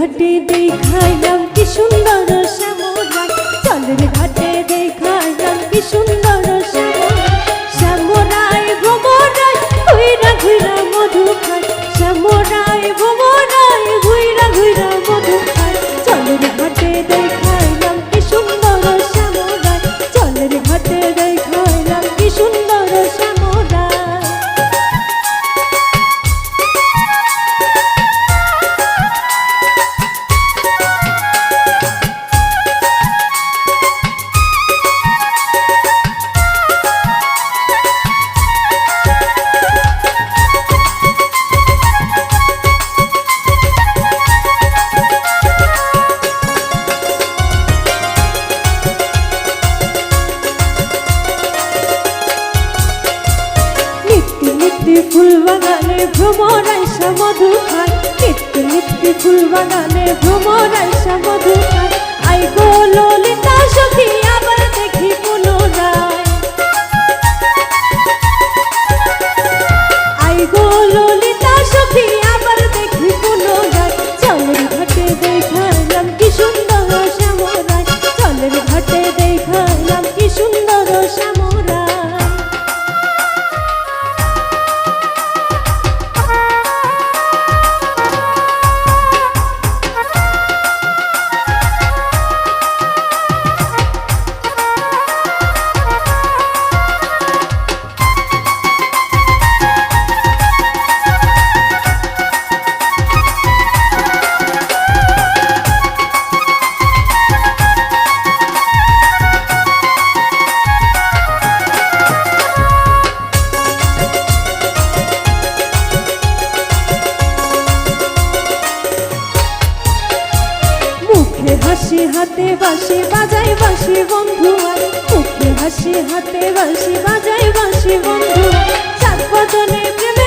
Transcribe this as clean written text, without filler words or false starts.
ঘাটে দেখাইলাম কি সুন্দর শ্যামরাই, জলের ঘাটে দেখাইলাম কি সুন্দর শ্যামরাই ভ্রমরাই ঘুইরা ঘুইরা মধু খায়, শ্যামরাই ভ্রমরাই ঘুইরা ঘুইরা মধু খায়। জলের ঘাটে দেখাইলাম কি সুন্দর শ্যামরাই, জলের ঘাটে দেখাইলাম কি সুন্দর শ্যামরাই। ফুল বাগানে ভ্রমরাইসা মধু খায়, নিত্য নিত্য ফুল বাগানে ভ্রমরাইসা মধু খায়। আই গো ললিতা সখী আবার দেখি পুনরায়, আই গো ললিতা সখী আবার দেখি পুনরায়। জলের ঘাটে দেখাইলাম কি সুন্দর শ্যামরাই, জলের ঘাটে দেখাইলাম কি সুন্দর শ্যামরাই। হাসি হাতে বাঁশি বাজাই বাঁশি বন্ধু আয়, মুখে হাসি হাতে বাঁশি বাজাই বাঁশি বন্ধু আয়। সাত বদনে প্রেমে